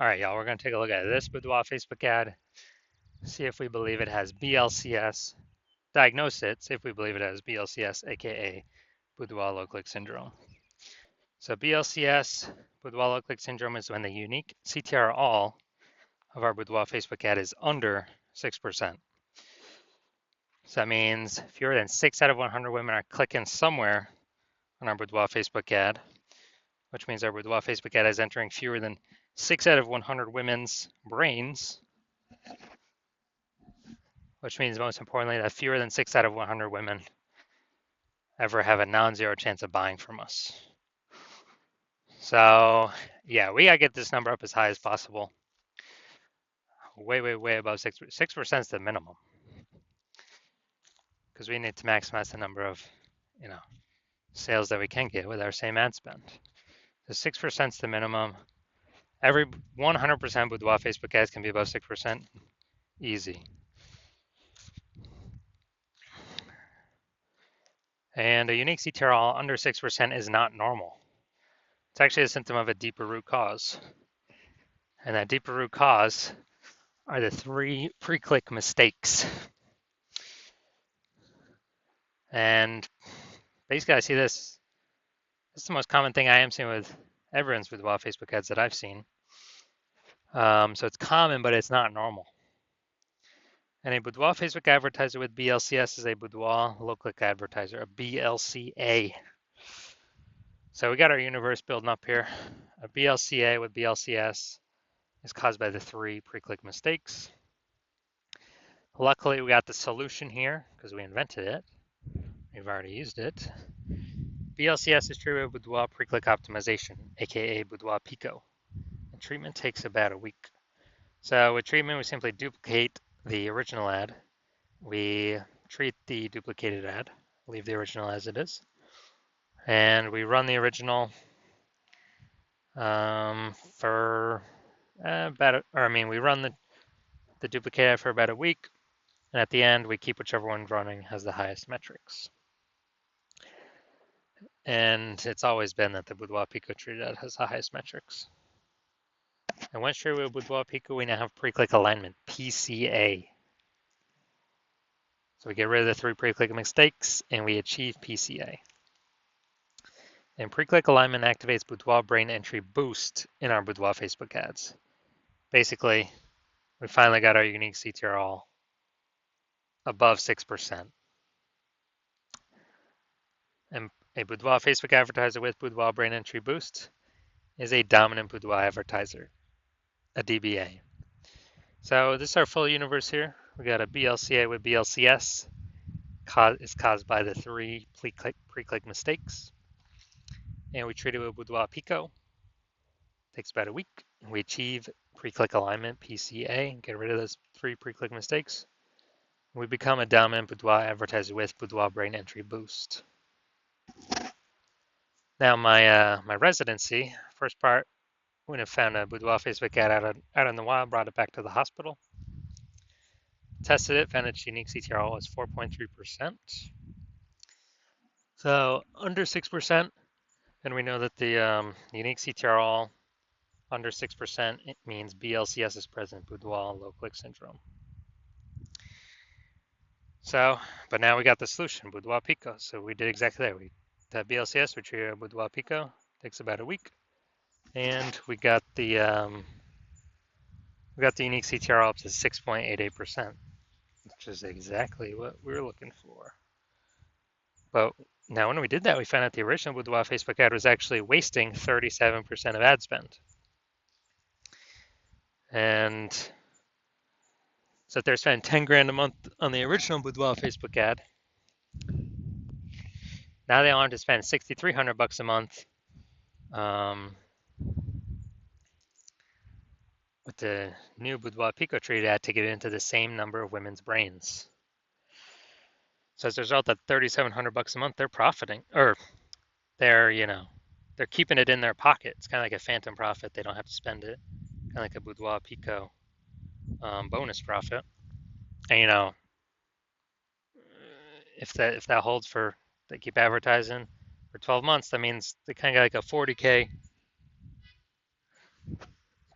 All right, y'all, we're going to take a look at this Boudoir Facebook ad, see if we believe it has BLCS, diagnose it, see if we believe it has BLCS, aka Boudoir low click syndrome. So BLCS, Boudoir low click syndrome, is when the unique CTR all of our Boudoir Facebook ad is under 6%. So that means fewer than 6 out of 100 women are clicking somewhere on our Boudoir Facebook ad, which means our Boudoir Facebook ad is entering fewer than 6 out of 100 women's brains, which means most importantly that fewer than 6 out of 100 women ever have a non-zero chance of buying from us. So yeah, we gotta get this number up as high as possible. Way above 6%. 6% is the minimum because we need to maximize the number of, sales that we can get with our same ad spend. So 6% is the minimum. Every 100% Boudoir Facebook ads can be above 6%. Easy. And a unique CTRL under 6% is not normal. It's actually a symptom of a deeper root cause. And that deeper root cause are the 3 pre-click mistakes. And basically, I see this. This is the most common thing I am seeing with everyone's Boudoir Facebook ads that I've seen. So it's common, but it's not normal. And a Boudoir Facebook advertiser with BLCS is a Boudoir low-click advertiser, a BLCA. So we got our universe building up here. A BLCA with BLCS is caused by the 3 pre-click mistakes. Luckily, we got the solution here because we invented it. We've already used it. BLCS is treated with Boudoir pre-click optimization, aka Boudoir Pico. And treatment takes about a week. So with treatment, we simply duplicate the original ad. We treat the duplicated ad, leave the original as it is, and we run the original for we run the duplicate ad for about a week, and at the end, we keep whichever one running has the highest metrics. And it's always been that the Boudoir Pico treated ad has the highest metrics. And once treated with Boudoir Pico, we now have pre-click alignment, PCA. So we get rid of the 3 pre-click mistakes, and we achieve PCA. And pre-click alignment activates Boudoir brain entry boost in our Boudoir Facebook ads. Basically, we finally got our unique CTR all above 6%. And a Boudoir Facebook advertiser with Boudoir brain entry boost is a dominant Boudoir advertiser, a DBA. So this is our full universe here. We got a BLCA with BLCS. It's caused by the 3 pre-click mistakes. And we treat it with Boudoir Pico. Takes about a week. We achieve pre-click alignment, PCA, get rid of those 3 pre-click mistakes. We become a dominant Boudoir advertiser with Boudoir brain entry boost. Now my residency, first part, when I found a Boudoir Facebook ad out in the wild, brought it back to the hospital. Tested it, found its unique CTR was 4.3%. So under 6%, and we know that the unique CTR under 6%, it means BLCS is present, Boudoir low click syndrome. So, but now we got the solution, Boudoir Pico. So we did exactly that. We had BLCS, we treated Boudoir Pico. Takes about a week, and we got the unique CTR up to 6.88%, which is exactly what we were looking for. But now when we did that, we found out the original Boudoir Facebook ad was actually wasting 37% of ad spend. And so if they're spending 10 grand a month on the original Boudoir Facebook ad, now they want to spend $6,300 a month with the new Boudoir Pico treated ad to get into the same number of women's brains. So as a result of $3,700 a month, they're profiting, or they're keeping it in their pocket. It's kind of like a phantom profit. They don't have to spend it, kind of like a Boudoir Pico bonus profit. And if that holds for, they keep advertising for 12 months, that means they kind of got like a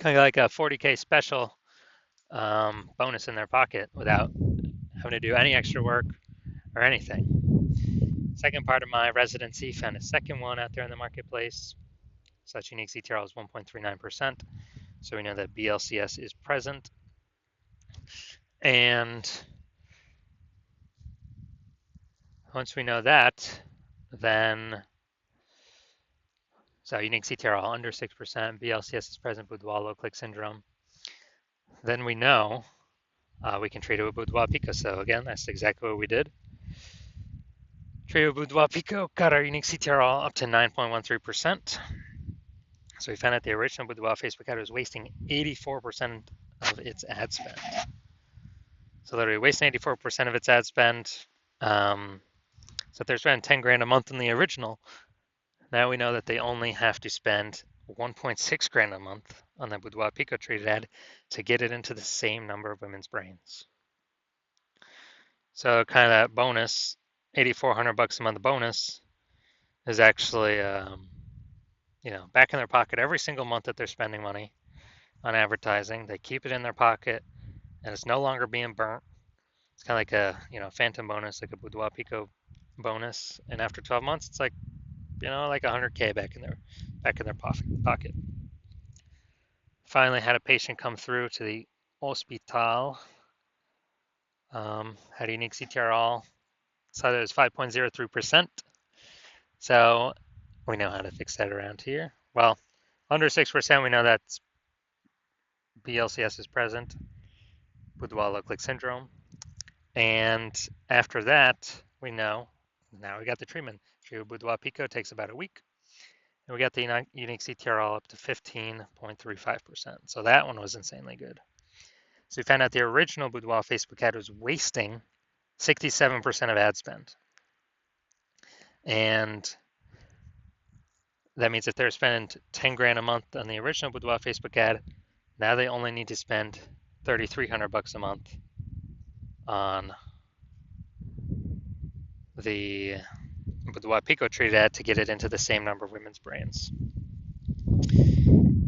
kind of like a 40K special bonus in their pocket without having to do any extra work or anything. Second part of my residency, found a second one out there in the marketplace. Such unique CTRL is 1.39%. So we know that BLCS is present. And once we know that, then, so unique CTRL under 6%, BLCS is present, Boudoir low click syndrome. Then we know we can trade it with Boudoir Pico. So again, that's exactly what we did. Trade with Boudoir Pico, got our unique CTRL up to 9.13%. So we found out the original Boudoir Facebook ad was wasting 84% of its ad spend. So literally wasting 84% of its ad spend. So if they're spending 10 grand a month on the original, now we know that they only have to spend 1.6 grand a month on the Boudoir Pico traded ad to get it into the same number of women's brains. So kind of that bonus, $8,400 a month bonus, is actually back in their pocket every single month that they're spending money on advertising. They keep it in their pocket, and it's no longer being burnt. It's kind of like a phantom bonus, like a Boudoir Pico bonus. And after 12 months, it's like like 100K back in their pocket. Finally, had a patient come through to the hospital. Had a unique CTRL. So it was 5.03%. So we know how to fix that around here. Well, under 6%, we know that's BLCS is present, Boudoir low click syndrome. And after that, we know now we got the treatment. Treatment with Boudoir Pico takes about a week. And we got the unique CTRL up to 15.35%. So that one was insanely good. So we found out the original Boudoir Facebook ad was wasting 67% of ad spend. And that means if they're spending 10 grand a month on the original Boudoir Facebook ad, now they only need to spend $3,300 a month on the Boudoir Pico treated ad to get it into the same number of women's brains.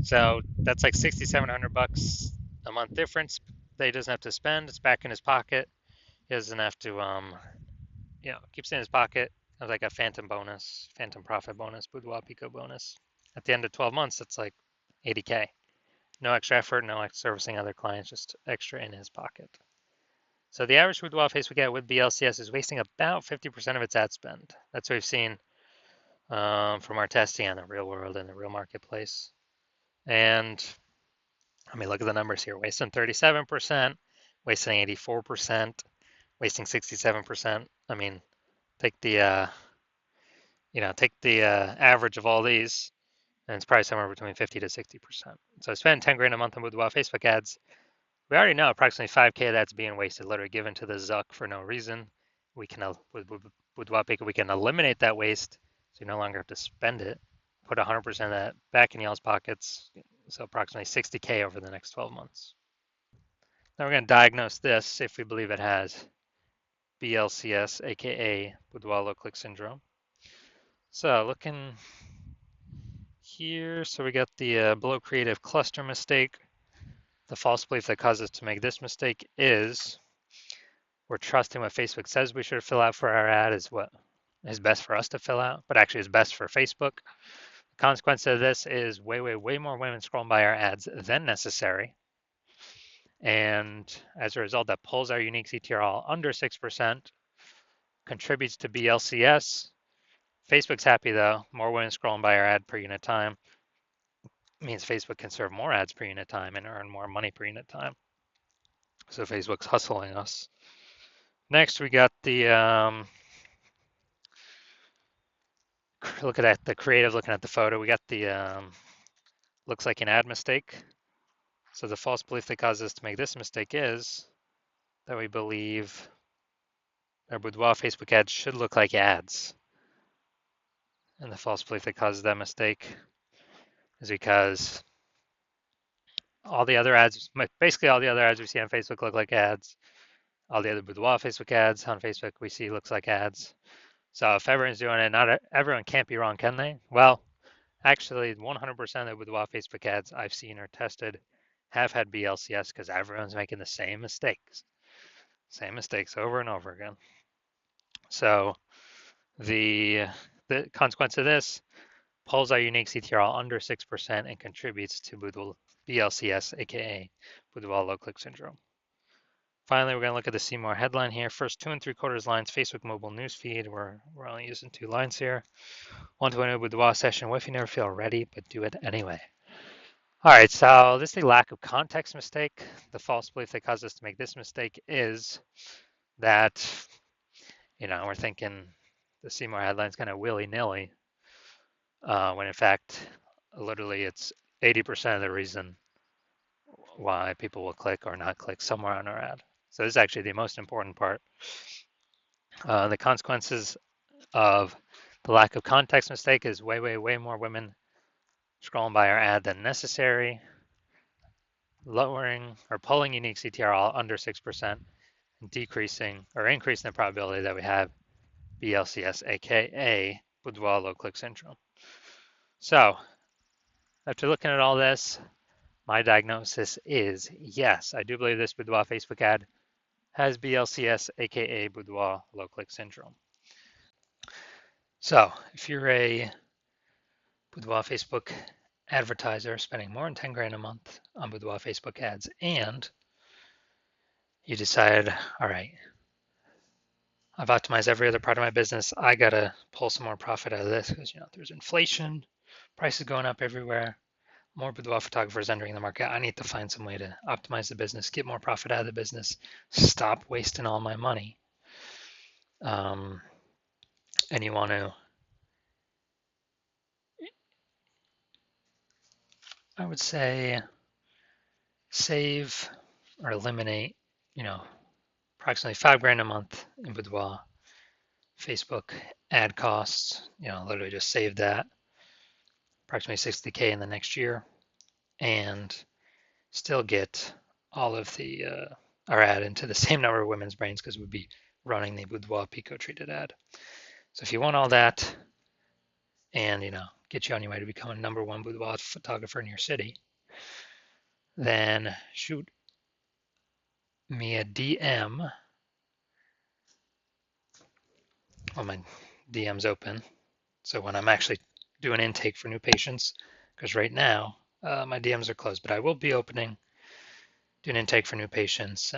So that's like $6,700 a month difference that he doesn't have to spend. It's back in his pocket. He doesn't have to, keeps it in his pocket. It's like a phantom bonus, phantom profit bonus, Boudoir Pico bonus. At the end of 12 months, it's like 80K. No extra effort, no extra servicing other clients, just extra in his pocket. So the average Boudoir Facebook ad with BLCS is wasting about 50% of its ad spend. That's what we've seen from our testing on the real world and the real marketplace. And I mean, look at the numbers here: wasting 37%, wasting 84%, wasting 67%. I mean, take the average of all these, and it's probably somewhere between 50 to 60%. So spending 10 grand a month on Boudoir Facebook ads, we already know approximately 5K of that's being wasted, literally given to the Zuck for no reason. We can, with Boudoir Pico, we can eliminate that waste, so you no longer have to spend it. Put 100% of that back in y'all's pockets, so approximately 60K over the next 12 months. Now we're going to diagnose this if we believe it has BLCS, aka Boudoir low click syndrome. So looking here, so we got the below creative cluster mistake. The false belief that causes us to make this mistake is we're trusting what Facebook says we should fill out for our ad is what is best for us to fill out, but actually is best for Facebook. The consequence of this is way more women scrolling by our ads than necessary. And as a result, that pulls our unique CTRL under 6%, contributes to BLCS. Facebook's happy though, more women scrolling by our ad per unit time means Facebook can serve more ads per unit time and earn more money per unit time. So Facebook's hustling us. Next, we got the look at the creative, looking at the photo. We got the looks like an ad mistake. So the false belief that causes us to make this mistake is that we believe our Boudoir Facebook ads should look like ads. And the false belief that causes that mistake is because basically all the other ads we see on Facebook look like ads. All the other Boudoir Facebook ads on Facebook we see looks like ads. So if everyone's doing it, not everyone can't be wrong, can they? Well, Actually, 100% of the Boudoir Facebook ads I've seen or tested have had BLCS because everyone's making the same mistakes over and over again. So the the consequence of this pulls our unique CTRL under 6% and contributes to BLCS, aka Boudoir low click syndrome. Finally, we're going to look at the See More headline here. First 2 3/4 lines, Facebook mobile newsfeed. We're only using 2 lines here. 120 Boudoir session. What if you never feel ready, but do it anyway? All right, so this is the lack of context mistake. The false belief that caused us to make this mistake is that, we're thinking the See More headline's kind of willy-nilly, when in fact, literally it's 80% of the reason why people will click or not click somewhere on our ad. So this is actually the most important part. The consequences of the lack of context mistake is way, way, way more women scrolling by our ad than necessary, lowering or pulling unique CTR under 6%, and decreasing or increasing the probability that we have BLCS, aka Boudoir low click syndrome. So, after looking at all this, my diagnosis is yes, I do believe this Boudoir Facebook ad has BLCS, aka Boudoir low click syndrome. So, if you're a Boudoir Facebook advertiser spending more than 10 grand a month on Boudoir Facebook ads, and you decide, all right, I've optimized every other part of my business. I gotta pull some more profit out of this because there's inflation, prices going up everywhere, more boudoir photographers entering the market. I need to find some way to optimize the business, get more profit out of the business, stop wasting all my money. And you want to, I would say, save or eliminate, approximately 5 grand a month in boudoir Facebook ad costs. Literally just save that, approximately 60K in the next year, and still get all of the our ad into the same number of women's brains because we'd be running the boudoir pico treated ad. So if you want all that and get you on your way to becoming #1 boudoir photographer in your city, then shoot me a DM. Well, my DM's open, so when I'm actually doing intake for new patients, because right now my DMs are closed, but I will be doing intake for new patients